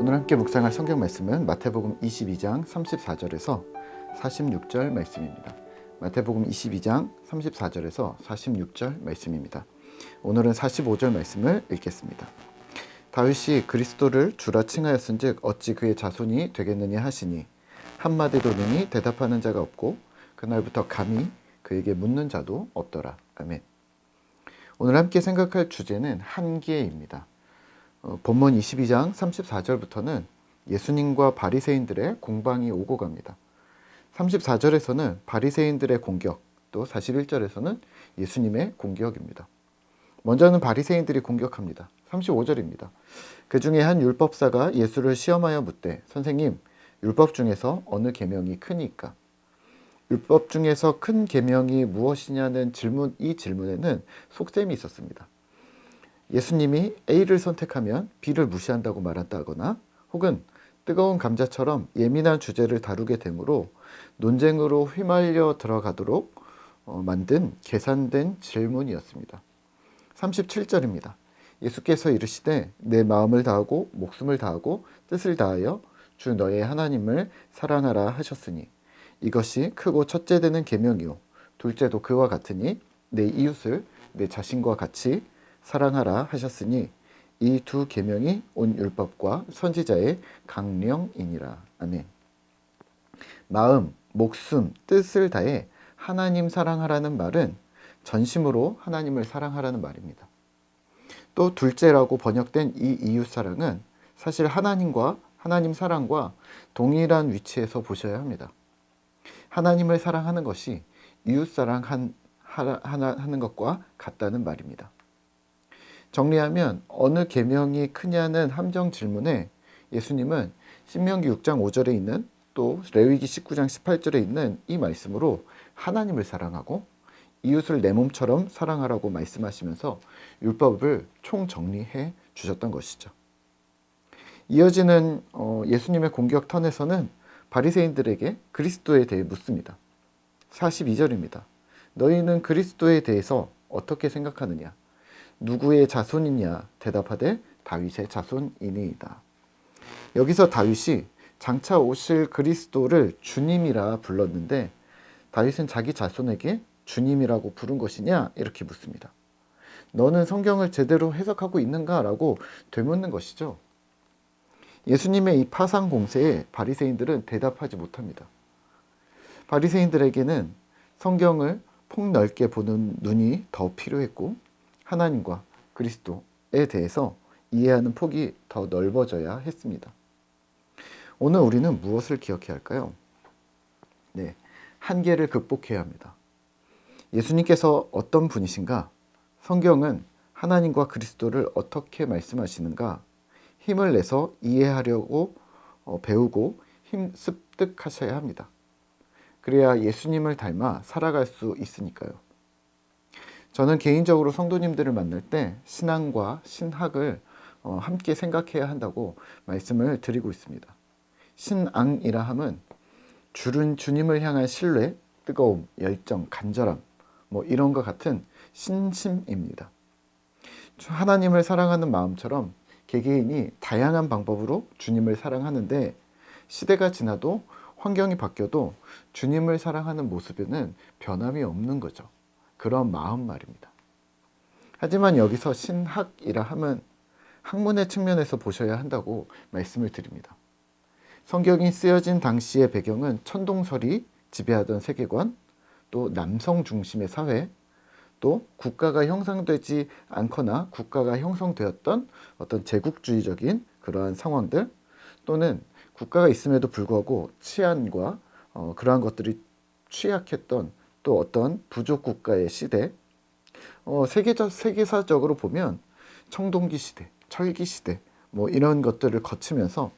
오늘 함께 묵상할 성경 말씀은 마태복음 22장 34절에서 46절 말씀입니다. 마태복음 22장 34절에서 46절 말씀입니다. 오늘은 45절 말씀을 읽겠습니다. 다윗이 그리스도를 주라 칭하였은즉 어찌 그의 자손이 되겠느냐 하시니 한마디도 능히 대답하는 자가 없고 그날부터 감히 그에게 묻는 자도 없더라. 아멘. 오늘 함께 생각할 주제는 한계입니다. 본문 22장 34절부터는 예수님과 바리새인들의 공방이 오고 갑니다. 34절에서는 바리새인들의 공격, 또 41절에서는 예수님의 공격입니다. 먼저는 바리새인들이 공격합니다. 35절입니다. 그 중에 한 율법사가 예수를 시험하여 묻되 선생님, 율법 중에서 어느 계명이 크니까? 율법 중에서 큰 계명이 무엇이냐는 이 질문에는 속셈이 있었습니다. 예수님이 A를 선택하면 B를 무시한다고 말한다거나 혹은 뜨거운 감자처럼 예민한 주제를 다루게 되므로 논쟁으로 휘말려 들어가도록 만든 계산된 질문이었습니다. 37절입니다. 예수께서 이르시되 내 마음을 다하고 목숨을 다하고 뜻을 다하여 주 너의 하나님을 사랑하라 하셨으니 이것이 크고 첫째 되는 계명이요 둘째도 그와 같으니 내 이웃을 내 자신과 같이 사랑하라 하셨으니 이 두 계명이 온 율법과 선지자의 강령이니라. 아멘. 마음, 목숨, 뜻을 다해 하나님 사랑하라는 말은 전심으로 하나님을 사랑하라는 말입니다. 또 둘째라고 번역된 이 이웃 사랑은 사실 하나님 사랑과 동일한 위치에서 보셔야 합니다. 하나님을 사랑하는 것이 이웃 사랑하는 것과 같다는 말입니다. 정리하면 어느 계명이 크냐는 함정 질문에 예수님은 신명기 6장 5절에 있는 또 레위기 19장 18절에 있는 이 말씀으로 하나님을 사랑하고 이웃을 내 몸처럼 사랑하라고 말씀하시면서 율법을 총정리해 주셨던 것이죠. 이어지는 예수님의 공격 턴에서는 바리새인들에게 그리스도에 대해 묻습니다. 42절입니다. 너희는 그리스도에 대해서 어떻게 생각하느냐? 누구의 자손이냐? 대답하되 다윗의 자손이니이다. 여기서 다윗이 장차 오실 그리스도를 주님이라 불렀는데 다윗은 자기 자손에게 주님이라고 부른 것이냐? 이렇게 묻습니다. 너는 성경을 제대로 해석하고 있는가? 라고 되묻는 것이죠. 예수님의 이 파상 공세에 바리새인들은 대답하지 못합니다. 바리새인들에게는 성경을 폭넓게 보는 눈이 더 필요했고 하나님과 그리스도에 대해서 이해하는 폭이 더 넓어져야 했습니다. 오늘 우리는 무엇을 기억해야 할까요? 네, 한계를 극복해야 합니다. 예수님께서 어떤 분이신가? 성경은 하나님과 그리스도를 어떻게 말씀하시는가? 힘을 내서 이해하려고 배우고 습득하셔야 합니다. 그래야 예수님을 닮아 살아갈 수 있으니까요. 저는 개인적으로 성도님들을 만날 때 신앙과 신학을 함께 생각해야 한다고 말씀을 드리고 있습니다. 신앙이라 함은 주님을 향한 신뢰, 뜨거움, 열정, 간절함 이런 것 같은 신심입니다. 하나님을 사랑하는 마음처럼 개개인이 다양한 방법으로 주님을 사랑하는데 시대가 지나도 환경이 바뀌어도 주님을 사랑하는 모습에는 변함이 없는 거죠. 그런 마음 말입니다. 하지만 여기서 신학이라 함은 학문의 측면에서 보셔야 한다고 말씀을 드립니다. 성경이 쓰여진 당시의 배경은 천동설이 지배하던 세계관, 또 남성 중심의 사회, 또 국가가 형성되지 않거나 국가가 형성되었던 어떤 제국주의적인 그러한 상황들, 또는 국가가 있음에도 불구하고 치안과 그러한 것들이 취약했던 또 어떤 부족 국가의 시대, 세계사적으로 보면 청동기 시대, 철기 시대 이런 것들을 거치면서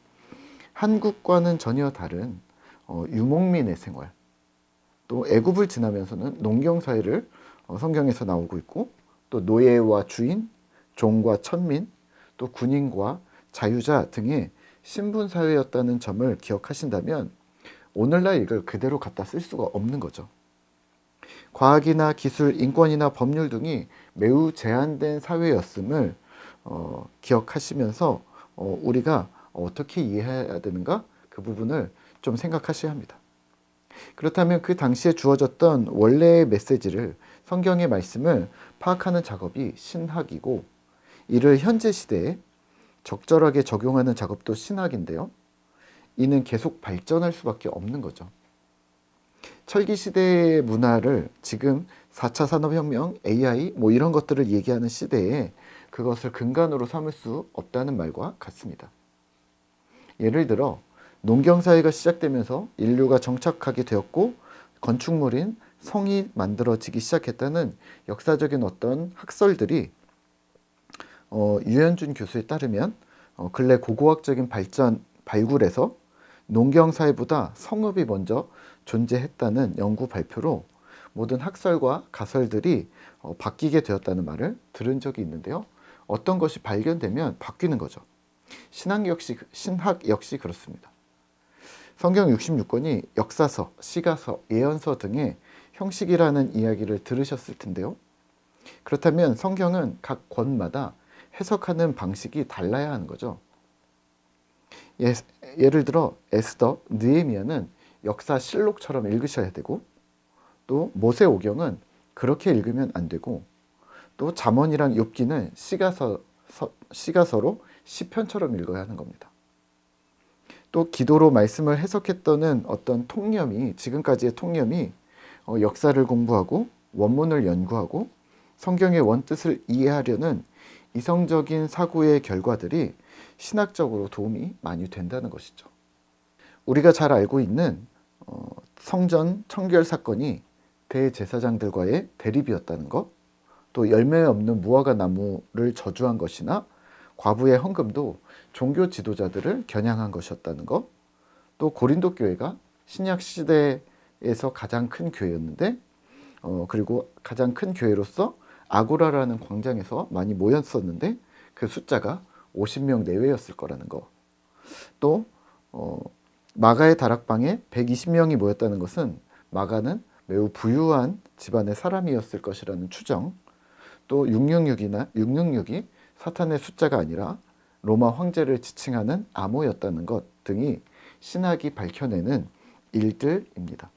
한국과는 전혀 다른 유목민의 생활, 또 애굽을 지나면서는 농경사회를 성경에서 나오고 있고 또 노예와 주인, 종과 천민, 또 군인과 자유자 등의 신분사회였다는 점을 기억하신다면 오늘날 이걸 그대로 갖다 쓸 수가 없는 거죠. 과학이나 기술, 인권이나 법률 등이 매우 제한된 사회였음을 기억하시면서 우리가 어떻게 이해해야 되는가? 그 부분을 좀 생각하셔야 합니다. 그렇다면 그 당시에 주어졌던 원래의 메시지를, 성경의 말씀을 파악하는 작업이 신학이고, 이를 현재 시대에 적절하게 적용하는 작업도 신학인데요. 이는 계속 발전할 수밖에 없는 거죠. 철기 시대의 문화를 지금 4차 산업혁명, AI 이런 것들을 얘기하는 시대에 그것을 근간으로 삼을 수 없다는 말과 같습니다. 예를 들어 농경사회가 시작되면서 인류가 정착하게 되었고 건축물인 성이 만들어지기 시작했다는 역사적인 어떤 학설들이 유현준 교수에 따르면 근래 고고학적인 발굴에서 농경사회보다 성읍이 먼저 존재했다는 연구 발표로 모든 학설과 가설들이 바뀌게 되었다는 말을 들은 적이 있는데요. 어떤 것이 발견되면 바뀌는 거죠. 신학 역시 그렇습니다. 성경 66권이 역사서, 시가서, 예언서 등의 형식이라는 이야기를 들으셨을 텐데요. 그렇다면 성경은 각 권마다 해석하는 방식이 달라야 하는 거죠. 예를 들어 에스더, 느헤미야는 역사실록처럼 읽으셔야 되고, 또 모세오경은 그렇게 읽으면 안 되고, 또 잠언이랑 욥기는 시가서로 시편처럼 읽어야 하는 겁니다. 또 기도로 말씀을 해석했던 어떤 지금까지의 통념이 역사를 공부하고 원문을 연구하고 성경의 원뜻을 이해하려는 이성적인 사고의 결과들이 신학적으로 도움이 많이 된다는 것이죠. 우리가 잘 알고 있는 성전 청결 사건이 대제사장들과의 대립이었다는 것, 또 열매 없는 무화과 나무를 저주한 것이나 과부의 헌금도 종교 지도자들을 겨냥한 것이었다는 것, 또 고린도 교회가 신약 시대에서 가장 큰 교회였는데 그리고 가장 큰 교회로서 아고라라는 광장에서 많이 모였었는데 그 숫자가 50명 내외였을 거라는 거, 또 마가의 다락방에 120명이 모였다는 것은 마가는 매우 부유한 집안의 사람이었을 것이라는 추정, 또 666이 사탄의 숫자가 아니라 로마 황제를 지칭하는 암호였다는 것 등이 신학이 밝혀내는 일들입니다.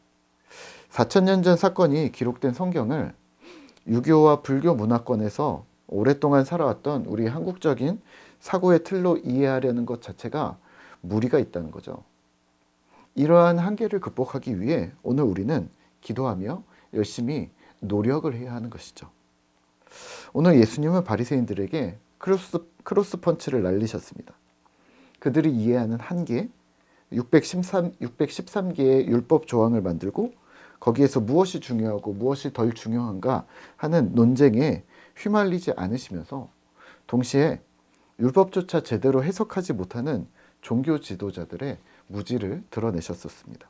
4,000년 전 사건이 기록된 성경을 유교와 불교 문화권에서 오랫동안 살아왔던 우리 한국적인 사고의 틀로 이해하려는 것 자체가 무리가 있다는 거죠. 이러한 한계를 극복하기 위해 오늘 우리는 기도하며 열심히 노력을 해야 하는 것이죠. 오늘 예수님은 바리새인들에게 크로스 펀치를 날리셨습니다. 그들이 이해하는 한계, 613개의 율법 조항을 만들고 거기에서 무엇이 중요하고 무엇이 덜 중요한가 하는 논쟁에 휘말리지 않으시면서 동시에 율법조차 제대로 해석하지 못하는 종교 지도자들의 무지를 드러내셨었습니다.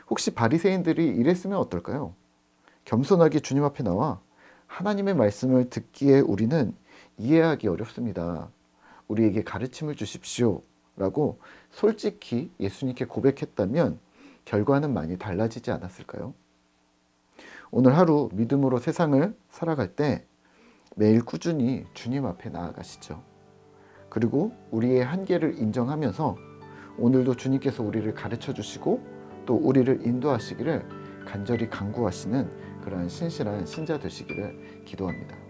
혹시 바리새인들이 이랬으면 어떨까요? 겸손하게 주님 앞에 나와 하나님의 말씀을 듣기에 우리는 이해하기 어렵습니다. 우리에게 가르침을 주십시오 라고 솔직히 예수님께 고백했다면 결과는 많이 달라지지 않았을까요? 오늘 하루 믿음으로 세상을 살아갈 때 매일 꾸준히 주님 앞에 나아가시죠. 그리고 우리의 한계를 인정하면서 오늘도 주님께서 우리를 가르쳐 주시고 또 우리를 인도하시기를 간절히 간구하시는 그러한 신실한 신자 되시기를 기도합니다.